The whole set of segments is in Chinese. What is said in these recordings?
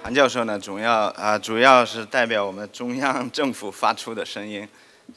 韩教授呢，主要是代表我们中央政府发出的声音。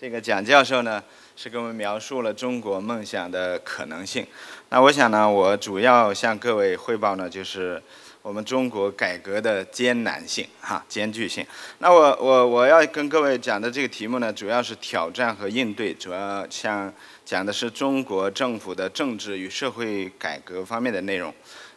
这个蒋教授呢，是给我们描述了中国梦想的可能性。那我想呢，我主要向各位汇报呢，就是我们中国改革的艰难性艰巨性。那我要跟各位讲的这个题目呢，主要是挑战和应对，主要讲的是中国政府的政治与社会改革方面的内容。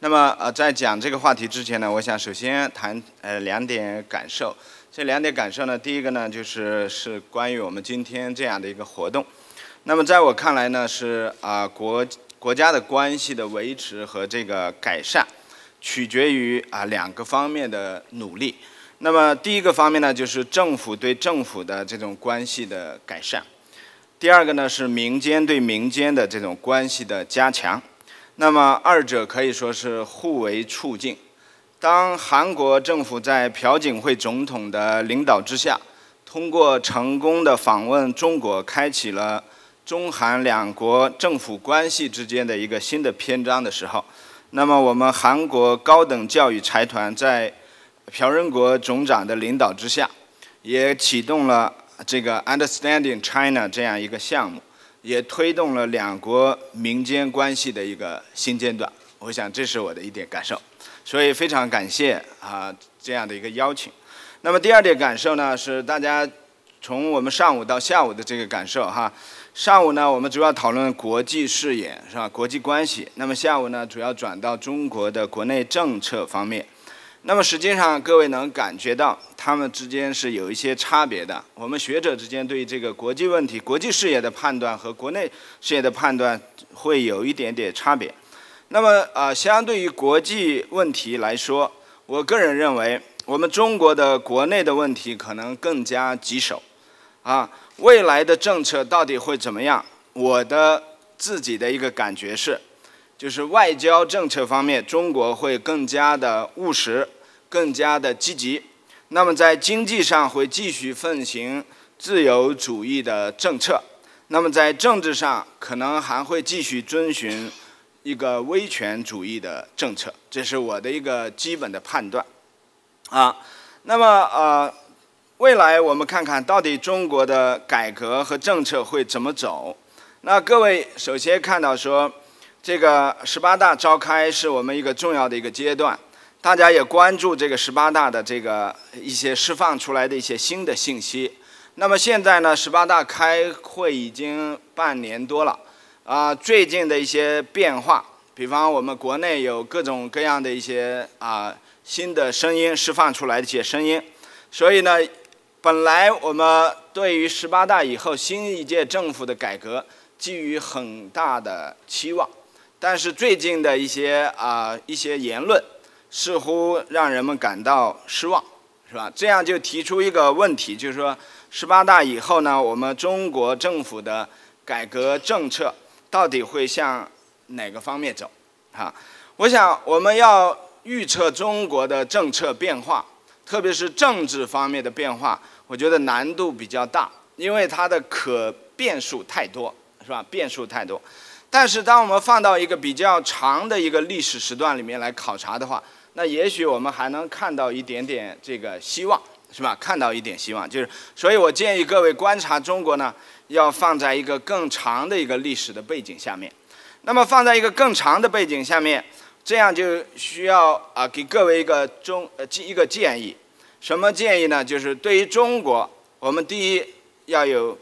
那么在讲这个话题之前呢，我想首先谈两点感受。这两点感受呢，第一个呢是关于我们今天这样的一个活动。那么在我看来呢，是国家的关系的维持和这个改善，取决于两个方面的努力。那么第一个方面呢，就是政府对政府的这种关系的改善；第二个呢是民间对民间的这种关系的加强。那么二者可以说是互为促进。当韩国政府在朴槿惠总统的领导之下，通过成功的访问中国，开启了中韩两国政府关系之间的一个新的篇章的时候，那么我们韩国高等教育财团在朴仁国总长的领导之下，也启动了这个 Understanding China 这样一个项目，也推动了两国民间关系的一个新阶段。我想这是我的一点感受，所以非常感谢这样的一个邀请。那么第二点感受呢，是大家从我们上午到下午的这个感受上午呢，我们主要讨论国际视野，是吧？国际关系。那么下午呢，主要转到中国的国内政策方面。那么实际上，各位能感觉到他们之间是有一些差别的。我们学者之间对这个国际问题、国际视野的判断和国内视野的判断会有一点点差别。那么相对于国际问题来说，我个人认为，我们中国的国内的问题可能更加棘手。未来的政策到底会怎么样？我的自己的一个感觉是，就是外交政策方面，中国会更加的务实，更加的积极。那么在经济上会继续奉行自由主义的政策。那么在政治上，可能还会继续遵循一个威权主义的政策，这是我的一个基本的判断。那么未来我们看看到底中国的改革和政策会怎么走。那各位首先看到说，这个18大召开是我们一个重要的一个阶段，大家也关注这个18大的这个一些释放出来的一些新的信息。那么现在呢，18大开会已经半年多了。最近的一些变化，比方我们国内有各种各样的一些新的声音释放出来的一些声音，所以呢，本来我们对于18大以后新一届政府的改革寄予很大的期望，但是最近的一些言论似乎让人们感到失望，是吧？这样就提出一个问题，就是说18大以后呢，我们中国政府的改革政策到底会向哪个方面走？我想我们要预测中国的政策变化，特别是政治方面的变化，我觉得难度比较大，因为它的变数太多，是吧？变数太多。但是当我们放到一个比较长的一个历史时段里面来考察的话，那也许我们还能看到一点点这个希望，是吧？看到一点希望，所以我建议各位观察中国呢，要放在一个更长的一个历史的背景下面。那么放在一个更长的背景下面，这样就需要给各位一个建议。什么建议呢？就是对于中国，我们第一要有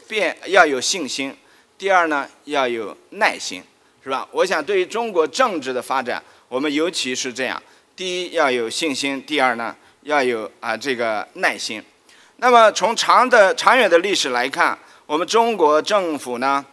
信心，第二呢要有耐心，是吧？我想对于中国政治的发展，我们尤其是这样：第一要有信心，第二呢要有这个耐心。那么从长远的历史来看，我们中国政府呢，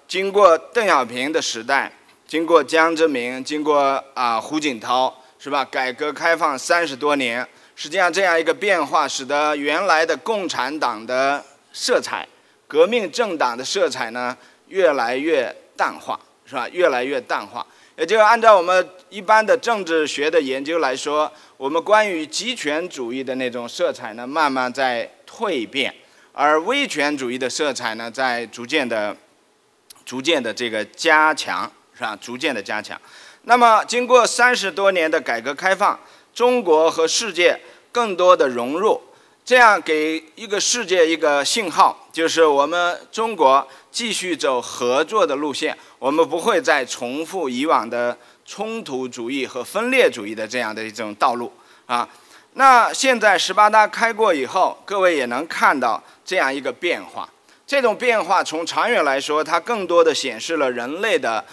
经过邓小平的时代，经过江泽民，经过胡锦涛，是吧？改革开放30多年，实际上这样一个变化，使得原来的共产党的色彩、革命政党的色彩呢，越来越淡化，是吧？越来越淡化。也就按照我们一般的政治学的研究来说，我们关于极权主义的那种色彩呢，慢慢在蜕变，而威权主义的色彩呢，在逐渐的这个加强，是吧？逐渐的加强。那么经过30多年的改革开放，中国和世界更多的融入，这样给一个世界一个信号，就是我们中国继续走合作的路线，我们不会再重复以往的冲突主义和分裂主义的这样的一种道路啊。那现在18大开过以后，各位也能看到这样一个变化。这种变化从长远来说，它更多的显示了人类的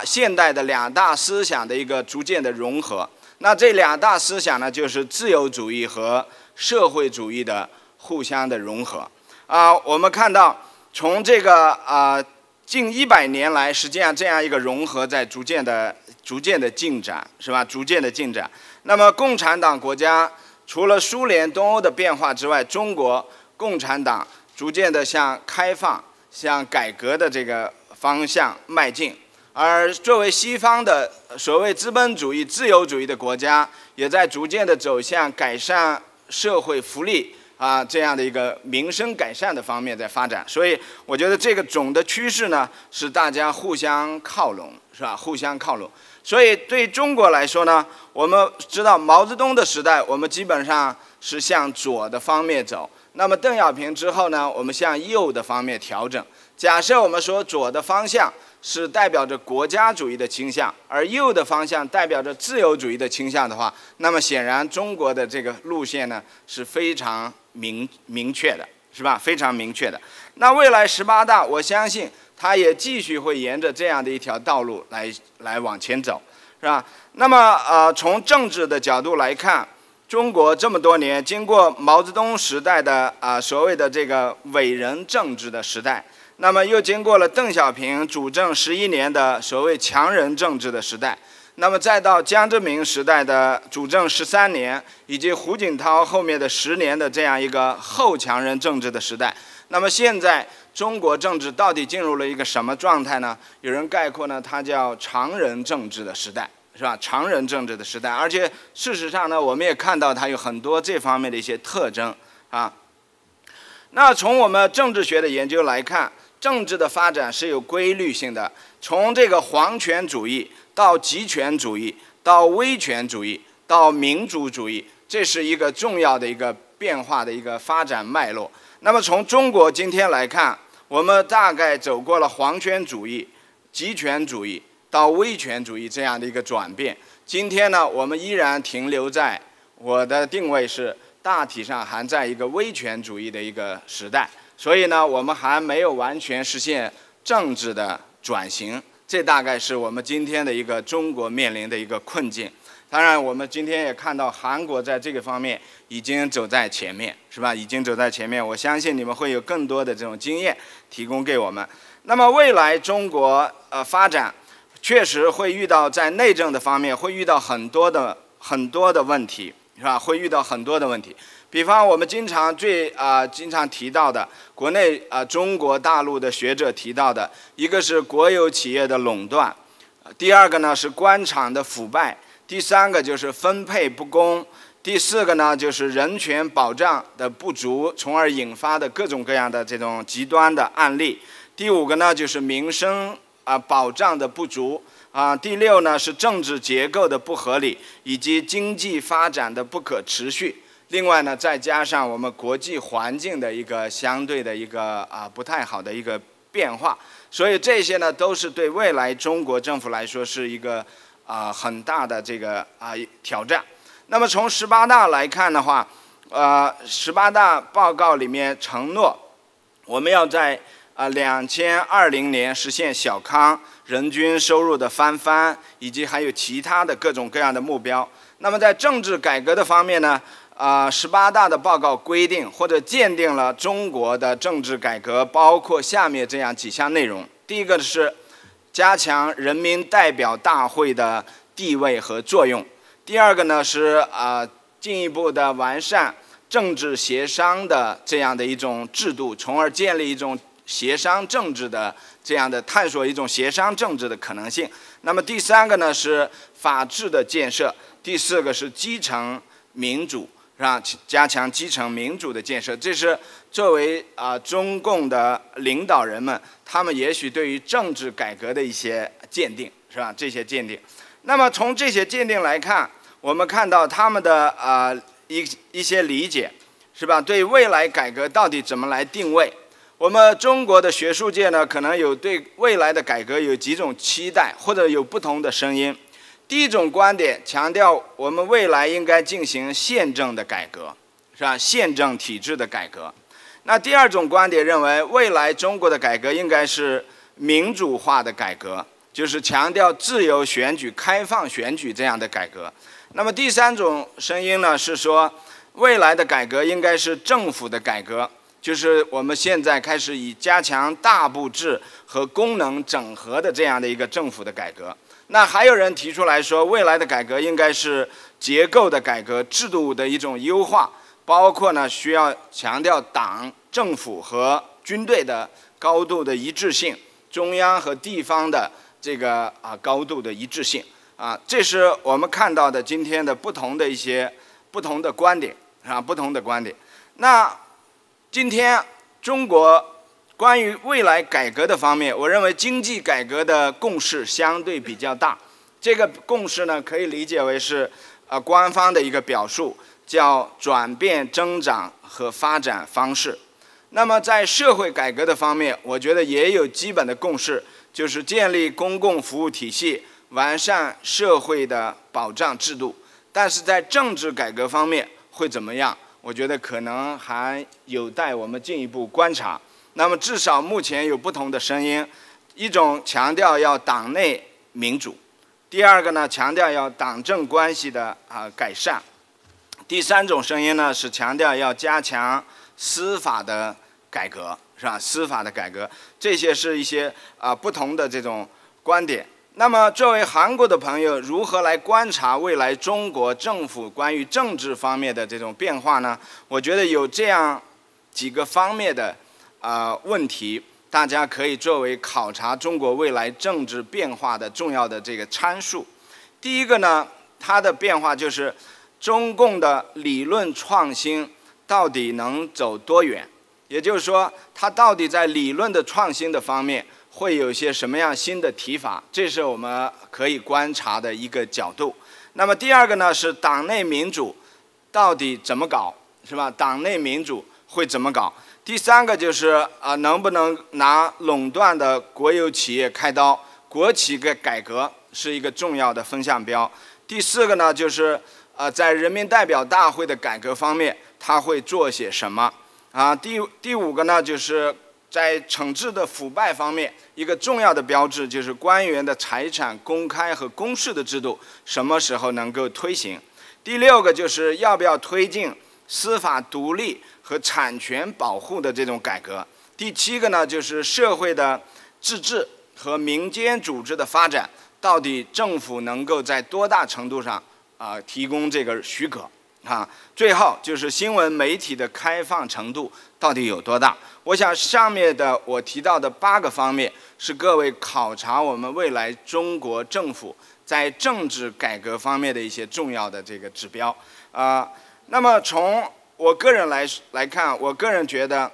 现代的两大思想的一个逐渐的融合。那这两大思想呢，就是自由主义和社会主义的互相的融合。我们看到从这个近100年来，实际上这样一个融合在逐渐的进展，是吧？逐渐的进展。那么共产党国家除了苏联、东欧的变化之外，中国共产党逐渐的向开放、向改革的这个方向迈进，而作为西方的所谓资本主义、自由主义的国家，也在逐渐的走向改善社会福利这样的一个民生改善的方面在发展。所以我觉得这个总的趋势呢，是大家互相靠拢，是吧？互相靠拢。所以对中国来说呢，我们知道毛泽东的时代，我们基本上是向左的方面走。那么邓小平之后呢，我们向右的方面调整。假设我们说左的方向是代表着国家主义的倾向，而右的方向代表着自由主义的倾向的话，那么显然中国的这个路线呢是非常明确的，是吧？非常明确的。那未来18大，我相信它也继续会沿着这样的一条道路来往前走，是吧？那么从政治的角度来看，中国这么多年经过毛泽东时代的所谓的这个伟人政治的时代，那么又经过了邓小平主政11年的所谓强人政治的时代，那么再到江泽民时代的主政13年，以及胡锦涛后面的10年的这样一个后强人政治的时代，那么现在中国政治到底进入了一个什么状态呢？有人概括呢，它叫常人政治的时代。是吧？常人政治的时代，而且事实上呢，我们也看到它有很多这方面的一些特征那从我们政治学的研究来看，政治的发展是有规律性的。从这个皇权主义到集权主义，到威权主义，到民主主义，这是一个重要的一个变化的一个发展脉络。那么从中国今天来看，我们大概走过了皇权主义、集权主义到威权主义这样的一个转变。今天呢，我们依然停留在我的定位是大体上还在一个威权主义的一个时代，所以呢，我们还没有完全实现政治的转型。这大概是我们今天的一个中国面临的一个困境。当然，我们今天也看到韩国在这个方面已经走在前面，是吧？已经走在前面。我相信你们会有更多的这种经验提供给我们。那么未来中国发展确实会遇到在内政的方面会遇到很多的问题，是吧？会遇到很多的问题。比方我们经常提到的，国内中国大陆的学者提到的，一个是国有企业的垄断，第二个呢是官场的腐败，第三个就是分配不公，第四个呢就是人权保障的不足，从而引发的各种各样的这种极端的案例。第五个呢就是民生保障的不足第六呢是政治结构的不合理，以及经济发展的不可持续。另外呢，再加上我们国际环境的一个相对的一个不太好的一个变化，所以这些呢都是对未来中国政府来说是一个很大的这个挑战。那么从18大来看的话，18大报告里面承诺我们要在2020年实现小康、人均收入的翻番，以及还有其他的各种各样的目标。那么在政治改革的方面呢，18大的报告规定或者鉴定了中国的政治改革，包括下面这样几项内容。第一个是加强人民代表大会的地位和作用。第二个呢是进一步的完善政治协商的这样的一种制度，从而建立一种协商政治的这样的探索一种协商政治的可能性。那么第三个呢是法治的建设，第四个是基层民主，加强基层民主的建设。这是作为中共的领导人们，他们也许对于政治改革的一些鉴定，是吧？这些鉴定。那么从这些鉴定来看，我们看到他们的一些理解，是吧？对未来改革到底怎么来定位？我们中国的学术界呢，可能有对未来的改革有几种期待，或者有不同的声音。第一种观点强调，我们未来应该进行宪政的改革，是吧？宪政体制的改革。那第二种观点认为，未来中国的改革应该是民主化的改革，就是强调自由选举、开放选举这样的改革。那么第三种声音呢，是说未来的改革应该是政府的改革，就是我们现在开始以加强大部制和功能整合的这样的一个政府的改革。那还有人提出来说，未来的改革应该是结构的改革、制度的一种优化，包括呢需要强调党、政府和军队的高度的一致性，中央和地方的这个高度的一致性这是我们看到的今天的不同的一些不同的观点不同的观点。那今天中国关于未来改革的方面，我认为经济改革的共识相对比较大。这个共识呢，可以理解为是官方的一个表述，叫转变增长和发展方式。那么在社会改革的方面，我觉得也有基本的共识，就是建立公共服务体系，完善社会的保障制度。但是在政治改革方面会怎么样？我觉得可能还有待我们进一步观察。那么至少目前有不同的声音，一种强调要党内民主，第二个呢强调要党政关系的改善，第三种声音呢是强调要加强司法的改革，是吧？司法的改革，这些是一些不同的这种观点。那么作为韩国的朋友，如何来观察未来中国政府关于政治方面的这种变化呢？我觉得有这样几个方面的问题，大家可以作为考察中国未来政治变化的重要的这个参数。第一个呢，它的变化就是中共的理论创新到底能走多远，也就是说，它到底在理论的创新的方面会有一些什么样新的提法，这是我们可以观察的一个角度。那么第二个呢，是党内民主到底怎么搞，是吧？党内民主会怎么搞？第三个就是能不能拿垄断的国有企业开刀，国企的改革是一个重要的风向标。第四个呢，就是在人民代表大会的改革方面，他会做些什么第五个呢，就是在惩治的腐败方面，一个重要的标志就是官员的财产公开和公示的制度什么时候能够推行。第六个就是要不要推进司法独立和产权保护的这种改革。第七个呢，就是社会的自治和民间组织的发展，到底政府能够在多大程度上提供这个许可最后就是新闻媒体的开放程度到底有多大。我想上面的我提到的8个方面是各位考察我们未来中国政府在政治改革方面的一些重要的这个指标那么从我个人来看，我个人觉得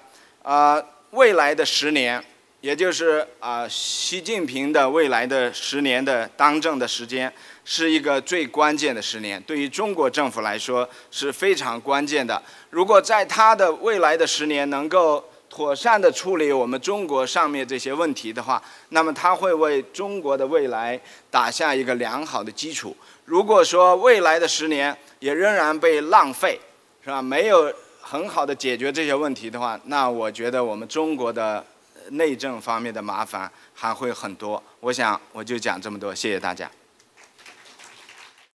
未来的10年，也就是习近平的未来的10年的当政的时间，是一个最关键的10年，对于中国政府来说是非常关键的。如果在他的未来的10年能够妥善地处理我们中国上面这些问题的话，那么他会为中国的未来打下一个良好的基础。如果说未来的10年也仍然被浪费，是吧？没有很好的解决这些问题的话，那我觉得我们中国的内政方面的麻烦还会很多。我想我就讲这么多，谢谢大家。